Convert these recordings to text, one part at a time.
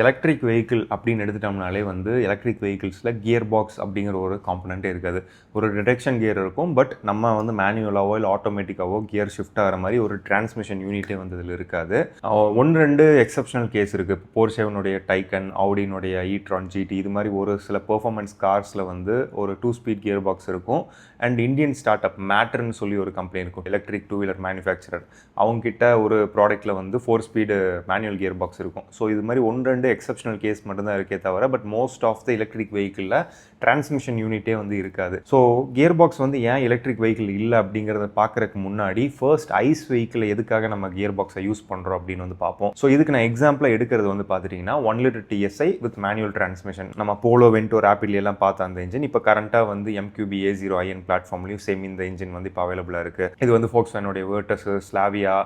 Electric vehicle அப்படின்னு எடுத்துட்டோம்னாலே வந்து electric வெஹிக்கிள்ஸில் gear box அப்படிங்கிற ஒரு காம்பனண்ட்டே இருக்காது. ஒரு டிடெக்ஷன் கியர் இருக்கும், பட் நம்ம வந்து மேனுவலாவோ இல்லை ஆட்டோமேட்டிக்காவோ கியர் ஷிஃப்ட் ஆகிற மாதிரி ஒரு டிரான்ஸ்மிஷன் யூனிட்டே வந்து இதில் இருக்காது. ஒன்று ரெண்டு எக்ஸப்ஷனல் கேஸ் இருக்குது. போர்ஷேவனுடைய டைக்கன், ஆடினுடைய ஈட்ரான் ஜிடி, இது மாதிரி ஒரு சில பெர்ஃபார்மன்ஸ் கார்ஸில் வந்து ஒரு 2 ஸ்பீட் கியர் பாக்ஸ் இருக்கும். அண்ட் இந்தியன் ஸ்டார்ட் அப் மேட்டர்னு சொல்லி ஒரு கம்பெனி இருக்கும், எலக்ட்ரிக் 2 வீலர் மேனுஃபேக்சரர். அவங்ககிட்ட ஒரு ப்ராடக்ட்டில் வந்து 4 ஸ்பீடு மேனுவல் கியர் பாக்ஸ் இருக்கும். ஸோ இது மாதிரி ஒன்று ரெண்டு எக்ஸப்ஷனல் கேஸ் மட்டும்தான் இருக்கே தவிர, but most of the electric வெஹிக்கிளில் டிரான்ஸ்மிஷன் யூனிட்டே வந்து இருக்காது. ஸோ கியர் பாக்ஸ் வந்து ஏன் எலக்ட்ரிக் வெஹிக்கிள் இல்லை அப்படிங்கிறத பார்க்குறதுக்கு முன்னாடி ஃபர்ஸ்ட் ஐஸ் வெஹிக்கிள் எதுக்காக நம்ம கியர் பாக்ஸை யூஸ் பண்ணுறோம் அப்படின்னு வந்து பார்ப்போம். ஸோ இதுக்கு நான் எக்ஸாம்பிளாக எடுக்கிறது வந்து பார்த்துட்டிங்கன்னா 1 litre TSI with manual transmission. நம்ம போலோ, வென்டோ, ரேபிட்லி எல்லாம் பார்த்த அந்த இன்ஜின் இப்போ கரண்ட்டாக வந்து MQB A0iN பிளாட்ஃபார்ம்லையும் சேம் இந்த இன்ஜின் வந்து இப்போ அவைலபிளாக இருக்குது. இது வந்து Volkswagen வேர்டஸ், ஸ்லாவியா,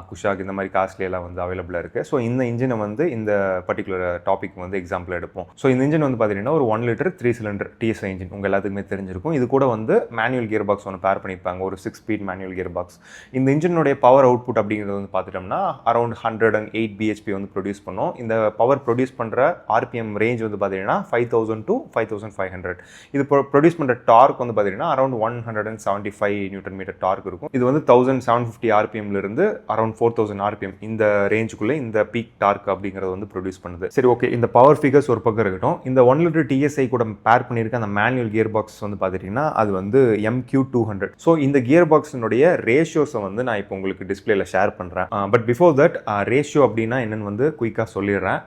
குஷாக் இந்த மாதிரி காஸ்ட்லியெல்லாம் வந்து அவைலபிளாக இருக்குது. ஸோ இந்த இன்ஜினை வந்து இந்த பர்டிகுலர் டாபிக் வந்து எக்ஸாம்பிள் எடுப்போம். ஸோ இந்த இன்ஜின் வந்து பார்த்தீங்கன்னா ஒரு 1 லிட்டர் 3 சிலிண்டர் TSI இன்ஜின் உங்கள் எல்லாத்துக்குமே தெரிஞ்சிருக்கும். இது கூட வந்து மேனுவல் கியர் பாக்ஸ் ஒன்று பேர் பண்ணியிருப்பாங்க, ஒரு 6 ஸ்பீட் மேனுவல் கியர் பாக்ஸ். இந்த இன்ஜினுடைய பவர் அவுட்புட் அப்படிங்கிறது வந்து பார்த்துட்டோம்னா அரௌண்ட் 108 bhp வந்து ப்ரொடியூஸ் பண்ணும். இந்த பவர் ப்ரொடியூஸ் பண்ணுற RPM ரேஞ்ச் வந்து பார்த்தீங்கன்னா 5000 to 5500. இது ப்ரொடியூஸ் பண்ணுற டார்க் வந்து பார்த்தீங்கன்னா அரௌண்ட் 175 நியூட்டன் மீட்டர் டார்க் இருக்கும். இது வந்து 1750 RPMலேருந்து அரௌண்ட் 4000 RPM இந்த ரேஞ்சுக்குள்ளே இந்த பீக் டார்க் அப்படிங்கிறது வந்து ப்ரொடியூஸ் பண்ணுது. சரி, ஓகே, இந்த பவர் ஃபிகர்ஸ் ஒரு பக்கம் இருக்கட்டும். இந்த 1 லிட்டர் TSI கூட பேர் பண்ணியிருக்க அந்த மேனுவல் கியர் பாக்ஸ் வந்து பார்த்துட்டிங்கன்னா அது வந்து MQ200. ஸோ இந்த கியர் பாக்ஸினுடைய ரேஷியோஸை வந்து நான் இப்போ உங்களுக்கு டிஸ்பிளேல ஷேர் பண்ணுறேன். பட் பிஃபோர் தட் ரேஷியோ அப்படின்னா என்னென்னு வந்து குயிக்காக சொல்லிடுறேன்.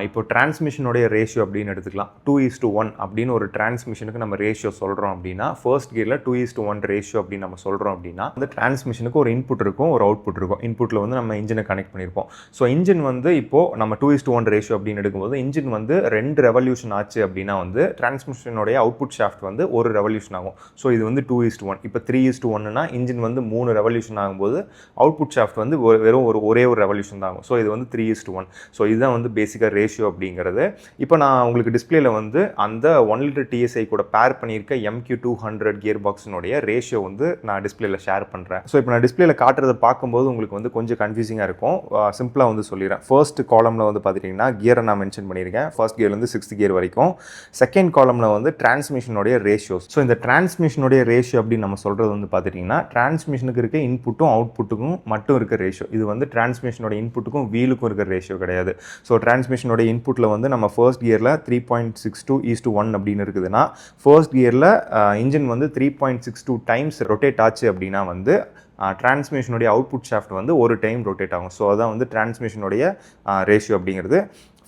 இப்போ டிரான்ஸ்மிஷனுடைய ரேஷியோ அப்படின்னு எடுத்துக்கலாம். 2:1 அப்படின்னு ஒரு டிரான்ஸ்மிஷனுக்கு நம்ம ரேஷியோ சொல்கிறோம் அப்படின்னா, ஃபர்ஸ்ட் கியரில் 2:1 ரேஷியோ அப்படின்னு நம்ம சொல்கிறோம் அப்படின்னா, அந்த டிரான்ஸ்மிஷனுக்கு ஒரு இன்புட் இருக்கும், ஒரு அவுட்புட் இருக்கும். இன்புட்டில் வந்து நம்ம இன்ஜினை கனெக்ட் பண்ணியிருப்போம். ஸோ இன்ஜின் வந்து இப்போது நம்ம 2:1 ரேஷியோ அப்படின்னு எடுக்கும்போது இன்ஜின் வந்து 2 ரெவல்யூஷன் ஆச்சு அப்படின்னா வந்து டிரான்ஸ்மிஷனுடைய அவுட்புட் ஷாஃப்ட் வந்து ஒரு ரெவல்யூஷன் ஆகும். ஸோ இது வந்து 2:1. இப்போ 3:1னா இன்ஜின் வந்து 3 ரெவல்யூஷன் ஆகும்போது அவுட்புட் ஷாஃப்ட் வந்து வெறும் ஒரே ஒரு ரெவல்யூஷன் தான் ஆகும். ஸோ இது வந்து 3:1. ஸோ இதுதான் வந்து பேசிக்காக ரேஷியோ அப்படிங்கிறது. இப்போ நான் உங்களுக்கு டிஸ்பிளேல வந்து அந்த 1 லிட்டர் TSI கூட பேர் பண்ணியிருக்க MQ200 கியர் பாக்ஸினுடைய ரேஷியோ வந்து நான் டிஸ்பிளேல ஷேர் பண்ணுறேன். ஸோ இப்போ நான் டிஸ்பிளேல காட்டுறதை பார்க்கும்போது உங்களுக்கு வந்து கொஞ்சம் கன்ஃபியூசிங்காக இருக்கும். சிம்பிளாக வந்து சொல்லிடுறேன். ஃபர்ஸ்ட் காலமில் வந்து பார்த்துட்டிங்கன்னா கியரை நான் மென்ஷன் பண்ணியிருக்கேன், ஃபர்ஸ்ட் கியர்லேருந்து 6th கியர் வரைக்கும். செகண்ட் காலமில் வந்து டிரான்ஸ்மிஷனுடைய ரேஷியோஸ். ஸோ இந்த டிரான்ஸ்மிஷனுடைய ரேஷியோ அப்படின்னு நம்ம சொல்கிறது வந்து பார்த்துட்டிங்கன்னா டிரான்ஸ்மிஷனுக்கு இருக்க இன்புட்டும் அவுட்புட்டுக்கும் மட்டும் இருக்க ரேஷியோ. இது வந்து டிரான்ஸ்மிஷனோட இன்புட்டுக்கும் வீலுக்கும் இருக்க ரேஷியோ கிடையாது. ஸோ டிரான்ஸ்மிஷனோட இன்புட்டில் வந்து நம்ம ஃபர்ஸ்ட் கியரில் 3.62:1 அப்படின்னு இருக்குதுன்னா, ஃபர்ஸ்ட் கியரில் இன்ஜின் வந்து 3.62 டைம்ஸ் ரொட்டேட் ஆச்சு அப்படின்னா வந்து டிரான்ஸ்மிஷனுடைய அவுட்புட் ஷாஃப்ட் வந்து ஒரு டைம் ரொட்டேட் ஆகும். ஸோ அதான் வந்து டிரான்ஸ்மிஷனுடைய ரேஷியோ அப்படிங்கிறது.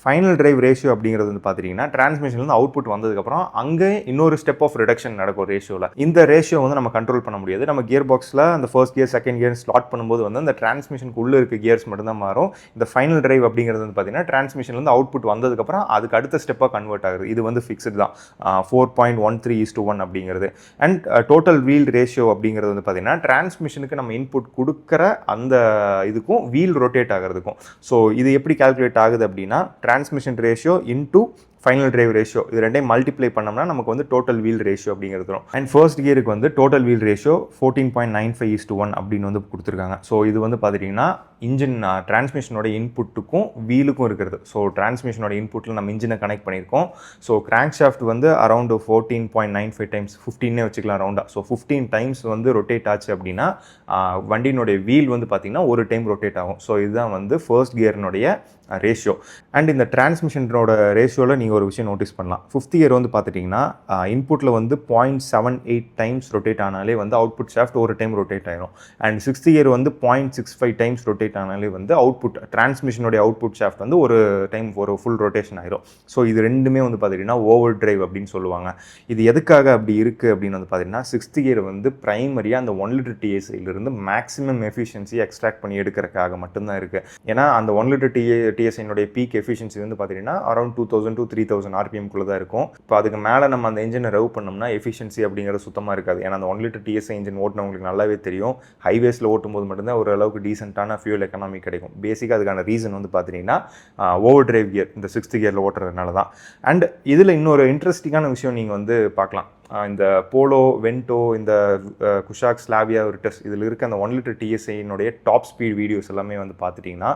ஃபைனல் டிரைவ் ரேஷியோ அப்படிங்கிறது வந்து பார்த்தீங்கன்னா டிரான்ஸ்மிஷன்லேருந்து அவுட்புட் வந்ததுக்கப்புறம் அங்கே இன்னொரு ஸ்டெப் ஆஃப் ரிடக்ஷன் நடக்கும் ரேஷியோவில். இந்த ரேஷியோ வந்து நம்ம கண்ட்ரோல் பண்ண முடியாது. நம்ம கியர் பாக்ஸில் அந்த first gear, second gear slot பண்ணும்போது வந்து அந்த டிரான்ஸ்மிஷனுக்கு உள்ளே இருக்க கியர்ஸ் மட்டும்தான் மாறும். இந்த ஃபைனல் டிரைவ் அப்படிங்கிறது வந்து பார்த்தீங்கன்னா டிரான்ஸ்மிஷன்லேருந்து அவுட்புட் வந்ததுக்கப்புறம் அதுக்கு அடுத்த ஸ்டெப்பாக கன்வெர்ட் ஆகுது. இது வந்து ஃபிக்ஸ்டு தான், 4.13:1 அப்படிங்கிறது. அண்ட் டோட்டல் வீல் ரேஷியோ அப்படிங்கிறது வந்து பார்த்தீங்கன்னா டிரான்ஸ்மிஷனுக்கு நம்ம இன்புட் கொடுக்குற அந்த இதுக்கும் வீல் ரொட்டேட் ஆகிறதுக்கும். ஸோ இது எப்படி கால்குலேட் ஆகுது அப்படின்னா transmission ratio into final drive ratio, இது ரெண்டையும் மல்டிப்ளை பண்ணோம்னா நமக்கு வந்து டோட்டல் வீல் ரேஷியோ அப்படிங்கிறது வரும். அண்ட் ஃபர்ஸ்ட் கியருக்கு வந்து டோட்டல் வீல் ரேஷியோ 14.95:1 அப்படின்னு வந்து கொடுத்துருக்காங்க. ஸோ இது வந்து பார்த்துட்டிங்கன்னா இன்ஜின் டிரான்ஸ்மிஷனோட இன்புட்டுக்கும் வீலுக்கும் இருக்கிறது. ஸோ டிரான்ஸ்மிஷனோட இன்புட்டில் நம்ம இன்ஜினை கனெக்ட் பண்ணியிருக்கோம். ஸோ கிராங்க் ஷாஃப்ட் வந்து அரௌண்ட் 14.95 டைம்ஸ், 15 வச்சுக்கலாம் ரவுண்டாக. ஸோ 15 டைம்ஸ் வந்து ரொட்டேட் ஆச்சு அப்படின்னா வண்டியினுடைய வீல் வந்து பார்த்திங்கன்னா ஒரு டைம் ரொட்டேட் ஆகும். ஸோ இதுதான் வந்து ஃபர்ஸ்ட் கியர்னுடைய ரேஷியோ. அண்ட் இந்த டிரான்ஸ்மிஷனோட ரேஷியோவில் நீங்கள் ஒரு விஷயம் நோட்டீஸ் பண்ணலாம். 5th கியர் வந்து பார்த்துட்டிங்கன்னா இன்புட்டில் வந்து 0.78 டைம்ஸ் ரொட்டேட் ஆனாலே வந்து அவுட்புட் ஷாஃப்ட் ஒரு டைம் ரொட்டேட் ஆகிடும். அண்ட் 6th கியர் வந்து 0.65 டைம்ஸ் ரொட்டேட் ஆனாலே வந்து அவுட்புட் டிரான்ஸ்மிஷனுடைய அவுட்புட் ஷாஃப்ட் வந்து ஒரு டைம் ஒரு ஃபுல் ரொட்டேஷன் ஆகிடும். ஸோ இது ரெண்டுமே வந்து பார்த்திங்கன்னா ஓவர் டிரைவ் அப்படின்னு சொல்லுவாங்க. இது எதுக்காக அப்படி இருக்குது அப்படின்னு வந்து பார்த்திங்கன்னா 6th கியர் வந்து ப்ரைமரியாக அந்த 1 லிட்டர் TSIலிருந்து மேக்ஸிமம் எஃபிஷியன்சி எக்ஸ்ட்ராக்ட் பண்ணி எடுக்கிறதுக்காக மட்டும்தான் இருக்குது. ஏன்னா அந்த 1 லிட்டர் TSIனுடைய பீக் எஃபிஷியன்சி வந்து பார்த்தீங்கன்னா அரௌண்ட் 2000 to 3000 RPM-குள்ளே தான் இருக்கும். இப்போ அதுக்கு மேலே நம்ம அந்த இன்ஜினை ரெவ் பண்ணோம்னா எஃபிஷியன்சி அப்படிங்கிறது சுத்தமாக இருக்காது. ஏன்னா அந்த 1 லிட்டர் TSI இன்ஜின் ஓட்டினவங்களுக்கு நல்லாவே தெரியும், ஹைவேஸில் ஓட்டும்போது மட்டும்தான் ஓரளவுக்கு டீசென்ட்டான ஃபியூல் எக்கனாமி கிடைக்கும். பேசிக்காக அதுக்கான ரீசன் வந்து பார்த்தீங்கன்னா ஓவர் டிரைவ் கியர் இந்த 6th கியரில் ஓட்டுறதுனால தான். அண்ட் இதில் இன்னொரு இன்ட்ரெஸ்டிங்கான விஷயம் நீங்கள் வந்து பார்க்கலாம். இந்த போலோ, வென்டோ, இந்த குஷாக், ஸ்லாவியா, விர்டஸ் இதில் இருக்க அந்த 1 லிட்டர் டிஎஸ்ஐனுடைய டாப் ஸ்பீட் வீடியோஸ் எல்லாமே வந்து பார்த்துட்டிங்கன்னா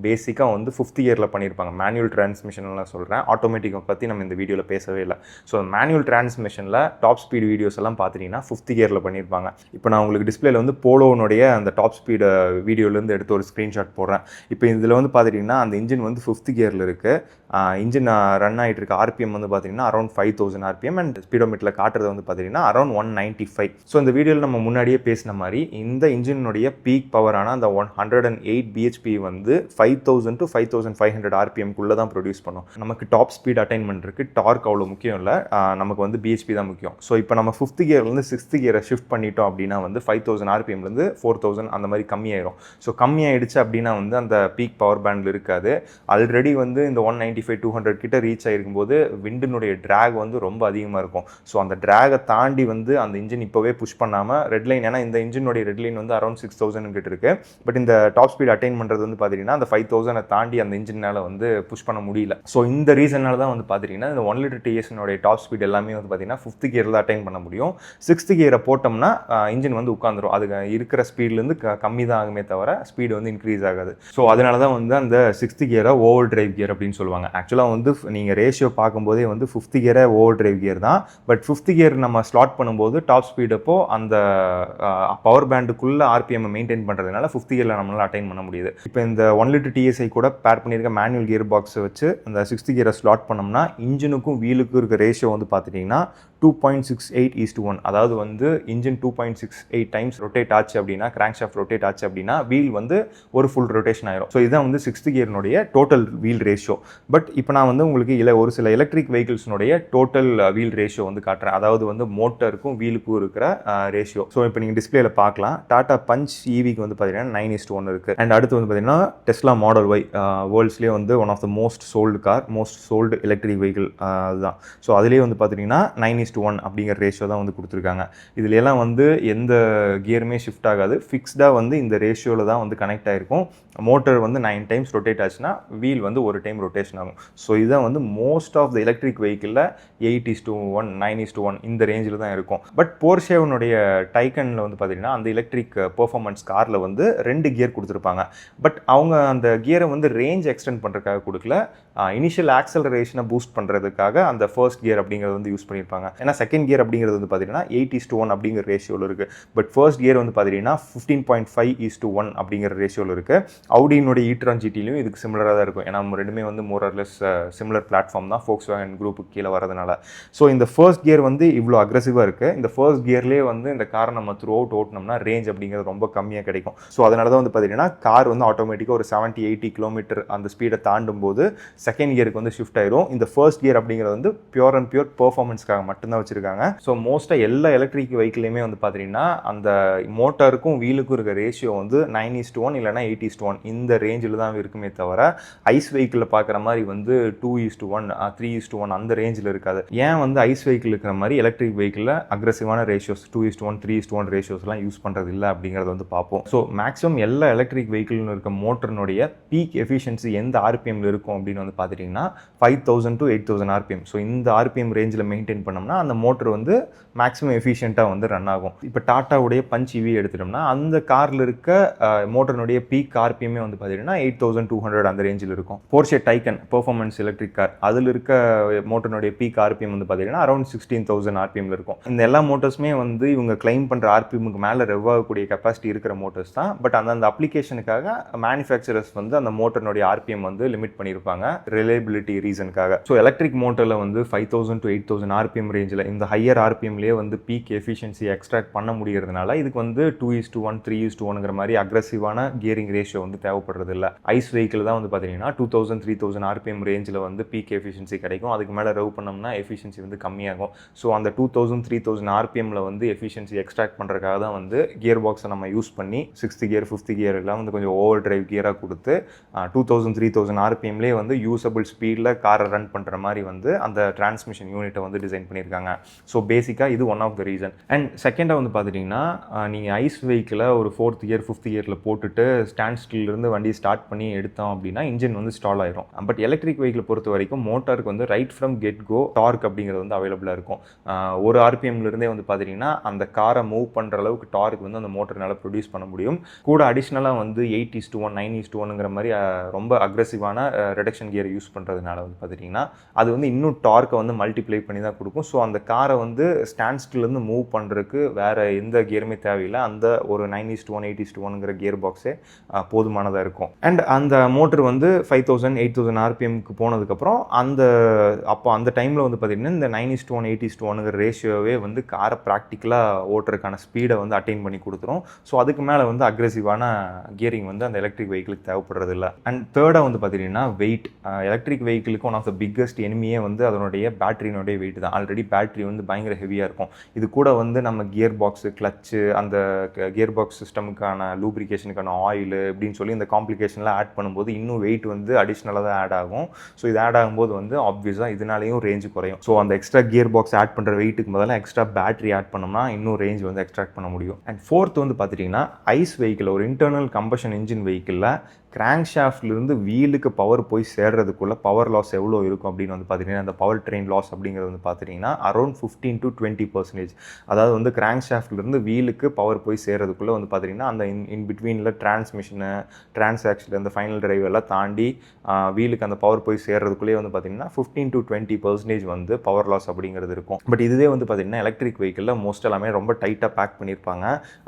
பேசிக்காக வந்து 5th கியரில் பண்ணியிருப்பாங்க. மேனுவல் டிரான்ஸ்மிஷன்லாம் சொல்கிறேன், ஆட்டோமேட்டிக்கை பற்றி நம்ம இந்த வீடியோவில் பேசவே இல்லை. ஸோ மேனுவல் டிரான்ஸ்மிஷனில் டாப் ஸ்பீட் வீடியோஸ் எல்லாம் பார்த்துட்டிங்கன்னா 5th கியரில் பண்ணியிருப்பாங்க. இப்போ நான் உங்களுக்கு டிஸ்பிளேல வந்து போலோனுடைய அந்த டாப் ஸ்பீடு வீடியோலேருந்து எடுத்து ஒரு ஸ்க்ரீன்ஷாட் போடுறேன். இப்போ இதில் வந்து பார்த்துட்டிங்கன்னா அந்த இன்ஜின் வந்து 5th கியரில் இருக்குது. இன்ஜின் ரன் ஆகிட்டு இருக்க ஆர்பிஎம் வந்து பார்த்தீங்கன்னா அரௌண்ட் 5000 ஆர்பிஎம் அண்ட் ஸ்பீடோமீட்டரில் காட்டுறது வந்து பார்த்தீங்கன்னா அரௌண்ட் 195. ஸோ இந்த வீடியோவில் நம்ம முன்னாடியே பேசின மாதிரி இந்த இன்ஜினுடைய பீக் பவரான அந்த 108 பிஹெச்பி வந்து 5000 to 5500 ஆர்பிஎம்குள்ளே தான் ப்ரொடியூஸ் பண்ணும். நமக்கு டாப் ஸ்பீட் அட்டைன் பண்ணுறதுக்கு டார்க் அவ்வளோ முக்கியம் இல்லை, நமக்கு வந்து பிஹெச்பி தான் முக்கியம். ஸோ இப்போ நம்ம 5th கியர்லேருந்து 6th கியரை ஷிஃப்ட் பண்ணிட்டோம் அப்படின்னா வந்து 5000 ஆர்பிஎம்லேருந்து 4000 அந்த மாதிரி கம்மியாயிரும். ஸோ கம்மியாயிடுச்சு அப்படின்னா வந்து அந்த பீக் பவர் பேண்டில் இருக்காது. ஆல்ரெடி வந்து இந்த 195-200 கிட்ட ரீச் ஆகிருக்கும் போது விண்டினுடைய ட்ராக் வந்து ரொம்ப அதிகமாக இருக்கும். ஸோ அந்த ட்ராகை தாண்டி வந்து அந்த இன்ஜின் இப்போவே புஷ் பண்ணாமல் ரெட்லைன், ஏன்னா இந்த இன்ஜினுடைய ரெட்லைன் வந்து அரௌண்ட் 6000 கிட்ட இருக்குது. பட் இந்த டாப் ஸ்பீட் அட்டைன் பண்ணுறது வந்து பார்த்தீங்கன்னா அந்த 5000 தாண்டி அந்த இன்ஜினால் வந்து புஷ் பண்ண முடியல. ஸோ இந்த ரீசனால தான் வந்து பார்த்தீங்கன்னா இந்த 1 லிட்டர் டிஎஸ்னுடைய டாப் ஸ்பீட் எல்லாமே வந்து பார்த்தீங்கன்னா 5th கியரில் தான் அட்டைன் பண்ண முடியும். 6th கியரை போட்டோம்னா இன்ஜின் வந்து உட்காந்துரும். அது இருக்கிற ஸ்பீட்லேருந்து கம்மி தான் ஆகுமே தவிர ஸ்பீடு வந்து இன்க்ரீஸ் ஆகாது. ஸோ அதனால தான் வந்து அந்த 6th கியரை ஓவர் டிரைவ் கியர் அப்படின்னு சொல்லுவாங்க. ஆக்சுவலாக வந்து நீங்கள் ரேஷியோ பார்க்கும்போதே வந்து 5th கியரை ஓவர் டிரைவ் கியர் தான். பட் 5th கியர் நம்ம ஸ்லாட் பண்ணும்போது டாப் ஸ்பீடப்போ அந்த பவர் பேண்டுக்குள்ளே ஆர்பிஎம் மெயின்டைன் பண்ணுறதுனால 5th கியரில் நம்மளால் அட்டைன் பண்ண முடியுது. இப்போ இந்த 1 லிட்டர் டிஎஸ்ஐ கூட பேர் பண்ணியிருக்க மேனுவல் கியர் பாக்ஸை வச்சு அந்த 6th கியரை ஸ்லாட் பண்ணோம்னா இன்ஜினுக்கும் வீலுக்கும் இருக்க ரேஷியோ வந்து பார்த்துட்டிங்கன்னா 2.68:1. அதாவது வந்து இன்ஜின் 2.68 டைம்ஸ் ரொட்டேட் ஆச்சு அப்படின்னா, கிராங்க் ஷாஃப்ட் ரொட்டேட் ஆச்சு அப்படின்னா வீல் வந்து ஒரு ஃபுல் ரொட்டேஷன் ஆயிரும். ஸோ இதுதான் வந்து 6th கியர்னுடைய டோட்டல் வீல் ரேஷியோ. பட் இப்போ நான் வந்து உங்களுக்கு ஒரு சில எலக்ட்ரிக் வெஹிக்கிள்ஸ்னுடைய டோட்டல் வீல் ரேஷியோ வந்து காட்டுறேன். அதாவது வந்து மோட்டருக்கும் வீலுக்கும் இருக்கிற ரேஷியோ. ஸோ இப்போ நீங்கள் டிஸ்பிளேல பார்க்கலாம். டாடா பஞ்ச் ஈவிக்கு வந்து பார்த்தீங்கன்னா 9:1 இருக்குது. அண்ட் அடுத்து வந்து பார்த்தீங்கன்னா டெஸ்லா மாடல் ஒய், வேர்ல்ட்ஸ்லேயே வந்து one of the most sold electric vehicle அதுதான். ஸோ அதுலேயே வந்து பார்த்தீங்கன்னா 9:1 அப்படிங்கிற ரேஷியோ தான் வந்து கொடுத்துருக்காங்க. இதுல எல்லாம் வந்து எந்த கியருமே ஷிஃப்ட் ஆகாது, ஃபிக்ஸ்டாக வந்து இந்த ரேஷியோவில் தான் வந்து கனெக்ட் ஆகிருக்கும். மோட்டர் வந்து 9 டைம்ஸ் ரொட்டேட் ஆச்சுன்னா வீல் வந்து ஒரு டைம் ரொட்டேஷன் ஆகும். ஸோ இதுதான் வந்து மோஸ்ட் ஆஃப் த எலக்ட்ரிக் வெஹிக்கிளில் 8:1, 9:1 இந்த ரேஞ்சில் தான் இருக்கும். பட் போர்ஷேவனுடைய டைக்கனில் வந்து பார்த்தீங்கன்னா அந்த எலக்ட்ரிக் பெர்ஃபார்மன்ஸ் காரில் வந்து 2 கியர் கொடுத்துருப்பாங்க. பட் அவங்க அந்த கியரை வந்து ரேஞ்ச் எக்ஸ்டெண்ட் பண்ணுறதுக்காக கொடுக்கல, இனிஷியல் ஆக்சலரேஷனை பூஸ்ட் பண்ணுறதுக்காக அந்த ஃபர்ஸ்ட் கியர் அப்படிங்கிறது வந்து யூஸ் பண்ணியிருப்பாங்க. ஏன்னா செகண்ட் கியர் அப்படிங்கிறது வந்து பார்த்தீங்கன்னா 8:1 அப்படிங்கிற ரேஷியோவில் இருக்குது. பட் ஃபர்ஸ்ட் கியர் வந்து பார்த்தீங்கன்னா 15.5:1 அப்படிங்கிற ரேஷியோவில் இருக்குது. அவுடினுடைய ஈட்ரான் ஜிடிலையும் இதுக்கு சிமிலராக தான் இருக்கும். ஏன்னா ரெண்டுமே வந்து more or less similar platform தான் Volkswagen குரூப்புக்கு கீழே வரதுனால. ஸோ இந்த ஃபர்ஸ்ட் கியர் வந்து இவ்வளோ அக்ரெசிவாக இருக்குது. இந்த ஃபர்ஸ்ட் கியர்லேயே வந்து இந்த காரை நம்ம த்ரூ அவுட் ஓட்டினோம்னா ரேஞ்ச் அப்படிங்கிறது ரொம்ப கம்மியாக கிடைக்கும். ஸோ அதனால தான் வந்து பார்த்தீங்கன்னா கார் வந்து ஆட்டோமேட்டிக்காக ஒரு 70-80 கிலோமீட்டர் அந்த ஸ்பீடை தாண்டும் போது செகண்ட் கியருக்கு வந்து ஷிஃப்ட் ஆயிரும். இந்த ஃபர்ஸ்ட் கியர் அப்படிங்கிறது வந்து பியூர் அண்ட் பியூர் பெர்ஃபார்மன்ஸ்க்காக மட்டும்தான் வச்சிருக்காங்க. ஸோ மோஸ்ட்டாக எல்லா எலக்ட்ரிக் வெஹிக்கிளையுமே வந்து பார்த்தீங்கன்னா அந்த மோட்டருக்கும் வீலுக்கும் இருக்க ரேஷியோ வந்து 9:1 இல்லைனா 8:1 இந்த ரேஞ்சில் தான் இருக்குமே தவிர ஐஸ் வெஹிக்கிளில் பார்க்குற மாதிரி வந்து 2:1, 3:1 அந்த ரேஞ்சில் இருக்காது. ஏன் வந்து ஐஸ் வெஹிக்கிள் இருக்கிற மாதிரி எலக்ட்ரிக் வெஹிக்கிளில் அக்ரெசிவான ரேஷியோஸ் 2:1, 3:1 ரேஷியோஸ்லாம் யூஸ் பண்ணுறது இல்லை அப்படிங்கிறத வந்து பார்ப்போம். ஸோ மேக்ஸிமம் எல்லா எலக்ட்ரிக் வெஹிக்கிள்னு இருக்க மோட்டர்னுடைய பீக் எஃபிஷியன்சி எந்த ஆர்பிஎம்ல இருக்கும் அப்படின்னு வந்து பார்த்துட்டிங்கன்னா 5000 to 8000 ஆர்பிஎம். ஸோ இந்த ஆர்பிஎம் ரேஞ்சில் மெயின்டைன் பண்ணோம்னா அந்த மோட்டர் வந்து மேக்ஸிமம் எஃபிஷியண்ட்டாக வந்து ரன் ஆகும். இப்போ டாட்டாவுடைய பஞ்ச் இவி எடுத்துட்டோம்னா அந்த காரில் இருக்க மோட்டர்னுடைய பீக் ஆர்பிஎம்மே வந்து பார்த்தீங்கன்னா 8200 அந்த ரேஞ்சில் இருக்கும். போர்ஷே டைக்கன் பெர்ஃபார்மன்ஸ் எலக்ட்ரிக் கார் அதில் இருக்க மோட்டர்னுடைய பீக் ஆர்பிஎம் வந்து பார்த்தீங்கன்னா அரௌண்ட் 16000 ஆர்பிஎம்ல இருக்கும். இந்த எல்லா மோட்டர்ஸுமே வந்து இவங்க கிளைம் பண்ணுற ஆர்பிஎம்க்கு மேலே ரெவ் ஆகக்கூடிய கெப்பாசிட்டி இருக்கிற மோட்டர்ஸ் தான். பட் அந்த அப்ளிகேஷனுக்காக மேனுஃபேக்சரர்ஸ் வந்து அந்த மோட்டர்னுடைய ஆர்பிஎம் வந்து லிமிட் பண்ணியிருப்பாங்க ரிலையபிலிட்டி ரீசனுக்காக. ஸோ எலக்ட்ரிக் மோட்டரில் வந்து 5000 to 8000 ஆர்பிஎம் ரேஞ்சில் இந்த ஹையர் ஆர்பிஎம்லேயே வந்து பீக் எஃபிஷியன்சி எக்ஸ்ட்ராக்ட் பண்ண முடிகிறதுனால இதுக்கு வந்து 2:1, 3:1 மாதிரி அக்ரெசிவான கியரிங் ரேஷியோ வந்து தேவைப்படுறது இல்லை. ஐஸ் வெஹிக்கிள் தான் வந்து பார்த்தீங்கன்னா 2000, 3000 ஆர்பிஎம் ரேஞ்சில் வந்து பீக் எஃபிஷியன்சி கிடைக்கும். அதுக்கு மேலே ரவ் பண்ணோம்னா எஃபிஷியன்சி வந்து கம்மியாகும். ஸோ அந்த 2000, 3000 ஆர்பிஎம்ல வந்து எஃபிஷியன்சி எக்ஸ்ட்ராக்ட் பண்ணுறதுக்காக தான் வந்து கியர் பாக்ஸை நம்ம யூஸ் பண்ணி 6th கியர், 5th கியர் எல்லாம் வந்து கொஞ்சம் ஓவர் டிரைவ் கியராக கொடுத்து 2000, 3000 ஆர்பிஎம்லேயே வந்து யூசபிள் ஸ்பீடில் காரை ரன் பண்ணுற மாதிரி வந்து அந்த டிரான்ஸ்மிஷன் யூனிட்டை வந்து டிசைன் பண்ணியிருக்காங்க. பண்ணியிருக்காங்க. ஸோ பேசிக்காக இது one of the reason. And செகண்டாக வந்து பார்த்துட்டிங்கன்னா நீங்கள் ஐஸ் வெஹிக்கிளை ஒரு 4th இயர் 5th இயரில் போட்டுட்டு ஸ்டாண்ட் ஸ்டில்லிருந்து வண்டி ஸ்டார்ட் பண்ணி எடுத்தோம் அப்படின்னா இன்ஜின் வந்து ஸ்டால் ஆயிரும். பட் எலக்ட்ரிக் வெஹிக்கிள் பொறுத்த வரைக்கும் மோட்டாருக்கு வந்து right from get go dark அப்படிங்கிறது வந்து அவைலபிளாக இருக்கும். ஒரு ஆர்பிஎம்லேருந்தே வந்து பார்த்துட்டிங்கன்னா அந்த காரை மூவ் பண்ணுற அளவுக்கு டார்க் வந்து அந்த மோட்டர்னால ப்ரொடியூஸ் பண்ண முடியும். கூட அடிஷ்னலாக வந்து 8:1 9:1ங்கிற மாதிரி ரொம்ப அக்ரெசிவான ரிடக்ஷன் கியர் யூஸ் பண்ணுறதுனால வந்து பார்த்துட்டிங்கன்னா அது வந்து இன்னும் டார்க்கை வந்து மல்டிப்ளை பண்ணி தான் கொடுக்கும். ஸோ அந்த காரை வந்து ஸ்டாண்ட் ஸ்டில்லேருந்து மூவ் பண்ணுறதுக்கு வேறு எந்த கியருமே தேவையில்லை. அந்த ஒரு 9:1 8:1ங்கிற கியர் பாக்ஸே போதுமானதாக இருக்கும். அண்ட் அந்த மோட்டர் வந்து 5000 8000 ஆர்பிஎம்க்கு போனதுக்கப்புறம் அந்த டைமில் வந்து பார்த்திங்கன்னா இந்த 9:1 8:1ங்கிற ரேஷியோவே வந்து காரை ப்ராக்டிக்கலாக ஓட்டுறதுக்கான ஸ்பீடை வந்து அட்டைன் பண்ணி கொடுத்துரும். ஸோ அதுக்கு மேலே வந்து அக்ரெசிவான கியரிங் வந்து அந்த எலக்ட்ரிக் வெஹிக்கிளுக்கு தேவைப்படுறது இல்லை. அண்ட் தேர்டாக வந்து பார்த்திங்கன்னா வெயிட். எலக்ட்ரிக் வெஹிக்கிளுக்கு ஒன் ஆஃப் த பிக்கஸ்ட் எனிமியே வந்து அதனுடைய பேட்டரியினுடைய வெயிட் தான். ஆல்ரெடி பேட்டரி வந்து பயங்கர ஹெவியாக இருக்கும். இது கூட வந்து நம்ம கியர் பாக்ஸு கிளச்சு அந்த கியர் பாக்ஸ் சிஸ்டமுக்கான லூப்ரிகேஷனுக்கான ஆயில் இப்படின்னு சொல்லி இந்த காம்ப்ளிகேஷன்லாம் ஆட் பண்ணும்போது இன்னும் வெயிட் வந்து அடிஷ்னலாக தான் ஆட் ஆகும். ஸோ இது ஆட் ஆகும்போது வந்து ஆப்வியஸாக இதனாலேயும் ரேஞ்சு குறையும். ஸோ அந்த எக்ஸ்ட்ரா கியர் பாக்ஸ் ஆட் பண்ணுற வெயிட்டுக்கு பதிலாக எக்ஸ்ட்ரா பேட்டரி ஆட் பண்ணோம்னா இன்னும் ரேஞ்ச் வந்து எக்ஸ்ட்ராக்ட் பண்ண முடியும். அண்ட் ஃபோர்த் வந்து பார்த்துட்டிங்கன்னா ஐஸ் வெஹிக்கிள் ஒரு இன்டர்னல் கம்பஷன் இன்ஜின் வெஹிக்கிளில் கிராங்க் ஷாஃப்ட்லேருந்து வீலுக்கு பவர் போய் சேர்றதுக்குள்ள பவர் லாஸ் எவ்வளோ இருக்கும் அப்படின்னு வந்து பார்த்திங்கன்னா அந்த பவர் ட்ரெயின் லாஸ் அப்படிங்கிறது வந்து பார்த்துட்டிங்கன்னா அரௌண்ட் 15 to 20%. அதாவது வந்து கிராங்க் ஷாஃப்ட்லேருந்து வீலுக்கு பவர் போய் சேர்றதுக்குள்ளே வந்து பார்த்திங்கன்னா அந்த இன் பிட்வீனில் டிரான்ஸ்மிஷனு டிரான்சாக்ஷன் அந்த ஃபைனல் டிரைவ் எல்லாம் தாண்டி வீலுக்கு அந்த பவர் போய் சேர்றதுக்குள்ளேயே வந்து பார்த்திங்கன்னா 15 to 20% வந்து பவர் லாஸ் அப்படிங்கிறது இருக்கும். பட் இதுவே வந்து பார்த்திங்கன்னா எலக்ட்ரிக் வெஹிக்கிளில் மோஸ்ட் எல்லாமே ரொம்ப டைட்டாக பேக் பண்ணியிருப்பாங்க.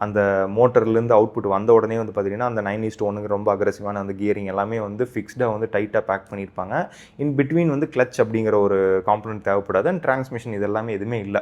அந்த மோட்டர்லேருந்து அவுட்புட் வந்த உடனே வந்து பார்த்திங்கன்னா அந்த 9:1 ரொம்ப அக்ரெசிவான அந்த கியரிங் எல்லாமே வந்து ஃபிக்ஸ்டாக வந்து டைட்டாக பேக் பண்ணியிருப்பாங்க. இன் பிட்வீன் வந்து கிளச் அப்படிங்கிற ஒரு காம்பனன்ட் தேவைப்படாது. அண்ட் டிரான்ஸ்மிஷன் இது எல்லாமே எதுவுமே இல்லை.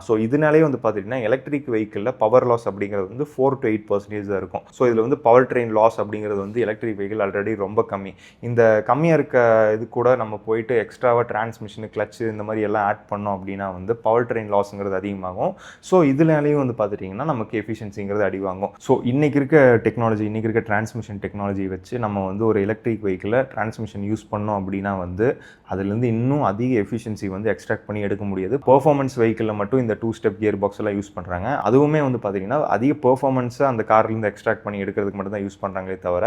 ஸோ இதனாலே வந்து பார்த்திங்கன்னா எலக்ட்ரிக் வெஹிக்கிளில் பவர் லாஸ் அப்படிங்கிறது வந்து 4 to 8% தான் இருக்கும். ஸோ இதில் வந்து பவர் ட்ரெயின் லாஸ் அப்படிங்கிறது வந்து எலக்ட்ரிக் வெஹிக்கிள் ஆல்ரெடி ரொம்ப கம்மி. இந்த கம்மியாக இருக்க இது கூட நம்ம போயிட்டு எக்ஸ்ட்ராவாக டிரான்ஸ்மிஷனு கிளச்சு இந்த மாதிரி எல்லாம் ஆட் பண்ணோம் அப்படின்னா வந்து பவர் ட்ரெயின் லாஸுங்கிறது அதிகமாகும். ஸோ இதனாலேயும் வந்து பார்த்துட்டிங்கன்னா நமக்கு எஃபிஷியன்சிங்கிறது அடிவாங்கும். ஸோ இன்றைக்கி இருக்க டெக்னாலஜி இன்றைக்கி இருக்க டிரான்ஸ்மிஷன் டெக்னாலஜி வச்சு நம்ம வந்து ஒரு எலக்ட்ரிக் வெஹிக்கிளில் டிரான்ஸ்மிஷன் யூஸ் பண்ணோம் அப்படின்னா வந்து அதுலேருந்து இன்னும் அதிக எஃபிஷியன்சி வந்து எக்ஸ்ட்ராக்ட் பண்ணி எடுக்க முடியாது. பெர்ஃபார்மன்ஸ் வெஹிக்கிளில் மட்டும் இந்த 2-step கியர் பாக்ஸ் எல்லாம் யூஸ் பண்ணுறாங்க. அதுவுமே வந்து பார்த்திங்கன்னா அதிக பெர்ஃபார்மன்ஸை அந்த கார்லேருந்து எக்ஸ்ட்ராக்ட் பண்ணி எடுக்கிறதுக்கு மட்டும் தான் யூஸ் பண்ணுறாங்களே தவிர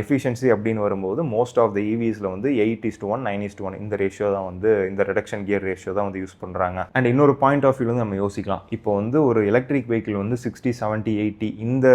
எஃபிஷியன்சி அப்படின்னு வரும்போது மோஸ்ட் ஆஃப் த ஈவிஸில் வந்து 8:1 9:1 இந்த ரேஷியோ தான் வந்து இந்த ரிடக்ஷன் கியர் ரேஷியோ தான் வந்து யூஸ் பண்ணுறாங்க. அண்ட் இன்னொரு பாயிண்ட் ஆஃப் வியூ வந்து நம்ம யோசிக்கலாம். இப்போ வந்து ஒரு எலக்ட்ரிக் வெஹிக்கிள் வந்து 60 70 80 இந்த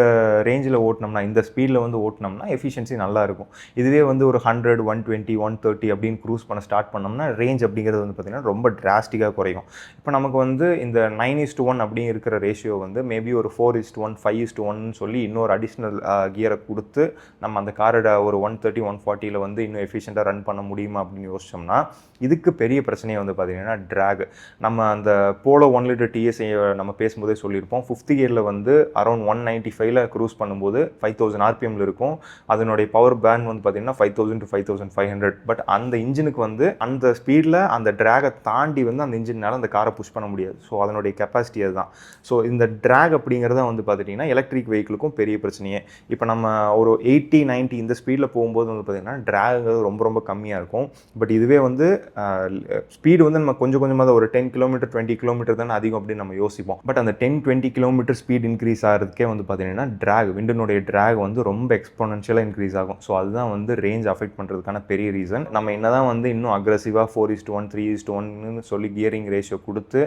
ரேஞ்சில் ஓட்டினோம்னா இந்த ஸ்பீடில் வந்து ஓட்டினோம்னா எஃபிஷியன்சி நல்லா இருக்கும். இதுவே வந்து ஒரு 100 120 130 அப்படின்னு க்ரூஸ் பண்ண ஸ்டார்ட் பண்ணோம்னா ரேஞ்ச் அப்படிங்கிறது வந்து பார்த்திங்கன்னா ரொம்ப டிராஸ்டிக்காக குறையும். இப்போ நமக்கு வந்து இந்த 9:1 அப்படி இருக்கிற ரேஷியோ வந்து மேபி ஒரு 4:1 5:1 சொல்லி இன்னொரு அடிஷ்னல் கியரை கொடுத்து நம்ம அந்த காரோட ஒரு 130 140 வந்து இன்னும் எஃபிஷியண்ட்டாக ரன் பண்ண முடியுமா அப்படின்னு யோசிச்சோம்னா இதுக்கு பெரிய பிரச்சனையை வந்து பார்த்திங்கன்னா ட்ராக். நம்ம அந்த போலோ 1 லிட்டர் டிஎஸ்ஐ நம்ம பேசும்போதே சொல்லியிருப்போம். 5th கியரில் வந்து அரௌண்ட் 195ல் க்ரூஸ் பண்ணும்போது 5000 ஆர்பிஎம்மில் இருக்கும். அதனுடைய பவர் பேண்ட் வந்து பார்த்திங்கன்னா 5000 to 5500. பட் அந்த இன்ஜினுக்கு வந்து அந்த ஸ்பீடில் அந்த ட்ராகை தாண்டி வந்து அந்த இன்ஜினால் அந்த காரை புஷ் பண்ண முடியாது. ஸோ அதனுடைய கெப்பாசிட்டி அதுதான். ஸோ இந்த ட்ராக் அப்படிங்கிறத வந்து பார்த்துட்டிங்கன்னா எலக்ட்ரிக் வெஹிக்கிளுக்கும் பெரிய பிரச்சனையே. இப்போ நம்ம ஒரு 80 90 இந்த ஸ்பீடில் போகும்போது வந்து பார்த்திங்கன்னா ட்ராக்ங்கிறது ரொம்ப ரொம்ப கம்மியாக இருக்கும். பட் இதுவே வந்து ஸ்பீடு வந்து நம்ம கொஞ்சம் கொஞ்சமாக தான் ஒரு 10 கிலோமீட்டர் 20 கிலோமீட்டர் தானே அதிகம் அப்படின்னு நம்ம யோசிப்போம். பட் அந்த 10-20 கிலோமீட்டர் ஸ்பீட் இன்க்ரீஸ் ஆகிறதுக்கே வந்து பார்த்திங்கன்னா விண்டினுடைய ட்ராக் வந்து ரொம்ப எக்ஸ்போனன்ஷியலாக இன்க்ரீஸ் ஆகும். ஸோ அதுதான் வந்து ரேஞ்ச் அஃபெக்ட் பண்ணுறதுக்கான பெரிய ரீசன். நம்ம என்ன தான் வந்து இன்னும் அக்ரெசிவாக 4:1 3:1 சொல்லி கியரிங் ரேஷியோ கொடுத்து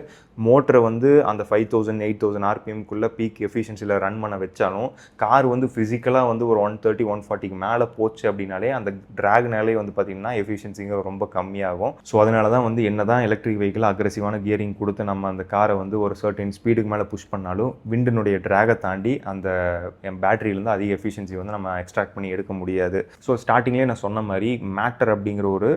மோட்டரை வந்து அந்த 5000 8000 ஆர்பிஎம்குள்ளே பீக் எஃபிஷியன்சியில் ரன் பண்ண வச்சாலும் கார் வந்து ஃபிசிக்கலாக வந்து ஒரு 130 140க்கு மேலே போச்சு அப்படின்னாலே அந்த ட்ராக்னாலே வந்து பார்த்திங்கன்னா எஃபிஷியன்சிங்க ரொம்ப கம்மியாகும். ஸோ அதனால தான் வந்து என்ன தான் எலக்ட்ரிக் வெஹிக்கிள் அக்ரெசிவான கியரிங் கொடுத்து நம்ம அந்த காரை வந்து ஒரு சர்டன் ஸ்பீடுக்கு மேலே புஷ் பண்ணாலும் விண்டினுடைய ட்ராகை தாண்டி அந்த பேட்டரியிலேருந்து அதிக எஃபிஷியன்சி வந்து நம்ம எக்ஸ்ட்ராக்ட் பண்ணி எடுக்க முடியாது. ஸோ ஸ்டார்டிங்லேயே நான் சொன்ன மாதிரி மேட்டர் அப்படிங்கிற ஒரு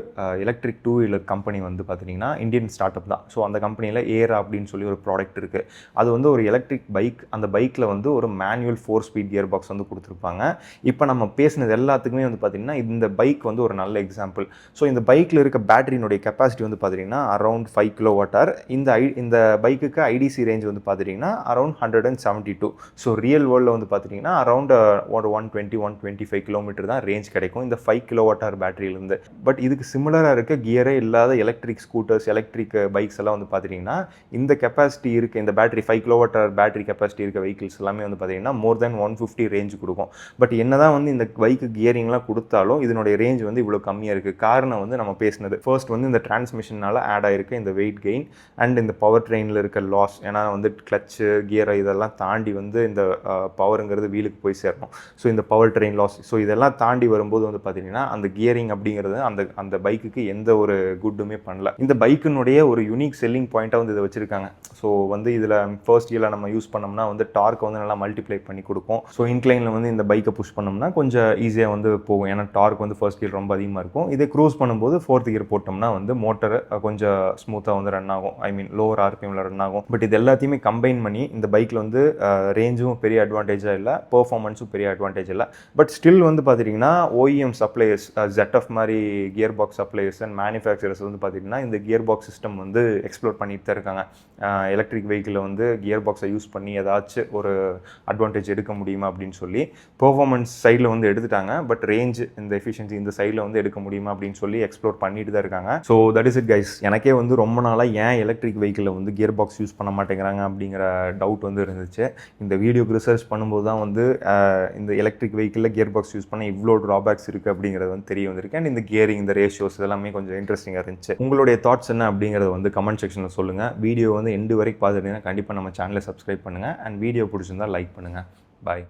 எலக்ட்ரிக் 2-வீலர் கம்பெனி வந்து பார்த்திங்கன்னா இந்தியன் ஸ்டார்ட் அப் தான். ஸோ அந்த கம்பெனியில் ஏரா அப்படின்னு சொல்லி ஒரு ப்ராடக்ட் இருக்குது. அது வந்து ஒரு எலக்ட்ரிக் பைக். அந்த பைக்கில் வந்து ஒரு மேனுவல் 4-speed கியர் பாக்ஸ் வந்து கொடுத்துருப்பாங்க. இப்போ நம்ம பேசினது எல்லாத்துக்குமே வந்து பார்த்திங்கன்னா இந்த பைக் வந்து ஒரு நல்ல எக்ஸாம்பிள். ஸோ இந்த பைக்கில் இருக்க பேட்டரியினுடைய கெப்பாசிட்டி வந்து பார்த்திங்கன்னா அரௌண்ட் 5 kWh. இந்த பைக்குக்கு ஐடிசி ரேஞ்ச் வந்து பார்த்திங்கன்னா அரௌண்ட் 172. ஸோ ரியல் வேர்ல்டில் வந்து பார்த்திங்கன்னா அரௌண்ட் ஒரு 120 125 கிலோமீட்டர் தான் ரேஞ்ச் கிடைக்கும் இந்த 5 kWh பேட்டரியிலேருந்து. பட் இதுக்கு சிமிலராக இருக்க கியரே இல்லாத electric scooters electric bikes bikes எல்லாம் வந்து பார்த்தீங்கன்னா இந்த கெப்பாசிட்டி இருக்குது, இந்த பேட்டரி 5 kWh பேட்டரி கெப்பாசிட்டி இருக்க வெஹிக்கிள்ஸ் எல்லாமே வந்து பார்த்தீங்கன்னா மோர் தென் 150 ரேஞ்ச் கொடுக்கும். பட் என்னதான் வந்து இந்த பைக்கு கியரிங்லாம் கொடுத்தாலும் இதனுடைய ரேஞ்ச் வந்து இவ்வளோ கம்மியாக இருக்குது. காரணம் வந்து நம்ம பேசினது ஃபர்ஸ்ட் வந்து இந்த டிரான்ஸ்மிஷனால் ஆட் ஆகிருக்கு இந்த வெயிட் கெயின் அண்ட் இந்த பவர் ட்ரெயினில் இருக்க லாஸ். ஏன்னா வந்து கிளச்சு கியர் இதெல்லாம் தாண்டி வந்து இந்த பவருங்கிறது வீலுக்கு போய் சேரணும். ஸோ இந்த பவர் ட்ரெயின் லாஸ், ஸோ இதெல்லாம் தாண்டி வரும்போது வந்து பார்த்தீங்கன்னா அந்த கியரிங் அப்படிங்கிறது அந்த பைக்குக்கு எந்த ஒரு குட்டுமே பண்ணல. இந்த பைக்கினுடைய ஒரு யூனிக் செல்லிங் பாயிண்ட்டாக வந்து இதை வச்சிருக்காங்க. ஸோ வந்து இதில் ஃபர்ஸ்ட் கியரில் நம்ம யூஸ் பண்ணோம்னா வந்து டார்க் வந்து நல்லா மல்டிப்ளை பண்ணி கொடுக்கும். ஸோ இன்க்ளைனில் வந்து இந்த பைக்கை புஷ் பண்ணோம்னா கொஞ்சம் ஈஸியாக வந்து போகும். ஏன்னா டார்க் வந்து ஃபர்ஸ்ட் கியர் ரொம்ப அதிகமாக இருக்கும். இதே க்ரூஸ் பண்ணும்போது ஃபோர்த் கியர் போட்டோம்னா வந்து மோட்டர் கொஞ்சம் ஸ்மூத்தாக வந்து ரன் ஆகும். ஐ மீன் லோவர் ஆர்பிஎம்ல ரன் ஆகும். பட் இது எல்லாத்தையுமே கம்பைன் பண்ணி இந்த பைக்கில் வந்து ரேஞ்சும் பெரிய அட்வான்டேஜாக இல்லை, பெர்ஃபார்மன்ஸும் பெரிய அட்வான்டேஜ் இல்லை. பட் ஸ்டில் வந்து பார்த்தீங்கன்னா OEM சப்ளையர்ஸ், ZF மாதிரி gear box suppliers and manufacturers வந்து பார்த்தீங்கன்னா இந்த கியர் பாக்ஸ் சிஸ்டம் வந்து எக்ஸ்ப்ளோர் பண்ணிட்டு தான் இருக்காங்க. எலக்ட்ரிக் வெஹிக்கிளில் வந்து கியர் பாக்ஸை யூஸ் பண்ணி ஏதாச்சும் ஒரு அட்வான்டேஜ் எடுக்க முடியுமா அப்படின்னு சொல்லி பெர்ஃபார்மன்ஸ் சைடில் வந்து எடுத்துட்டாங்க. பட் ரேஞ்ச் இந்த எஃபிஷியன்சி இந்த சைடில் வந்து எடுக்க முடியுமா அப்படின்னு சொல்லி எக்ஸ்ப்ளோர் பண்ணிட்டு தான் இருக்காங்க. So that is it guys. எனக்கே வந்து ரொம்ப நாளாக ஏன் எலக்ட்ரிக் வெஹிக்கிளில் வந்து கியர் பாக்ஸ் யூஸ் பண்ண மாட்டேங்கிறாங்க அப்படிங்கிற டவுட் வந்து இருந்துச்சு. இந்த வீடியோக்கு ரிசர்ச் பண்ணும்போது தான் வந்து இந்த எலக்ட்ரிக் வெஹிக்கிளில் கியர் பாக்ஸ் யூஸ் பண்ண இவ்வளோ ட்ராபேக்ஸ் இருக்குது அப்படிங்கிறது வந்து தெரிய வந்திருக்கு. அண்ட் இந்த கியரிங், இந்த ரேஷியோஸ் இதெல்லாமே கொஞ்சம் இன்ட்ரெஸ்டிங்காக இருந்துச்சு. உங்களுடைய தாட்ஸ் என்ன அப்படிங்கிறத வந்து கமெண்ட் செக்ஷனில் சொல்லுங்கள். வீடியோ வந்து எண்டு வரைக்கும் பார்த்துட்டீங்கன்னா கண்டிப்பாக நம்ம சேனலை சப்ஸ்கிரைப் பண்ணுங்கள். அண்ட் வீடியோ பிடிச்சிருந்தால் லைக் பண்ணுங்கள். பாய்.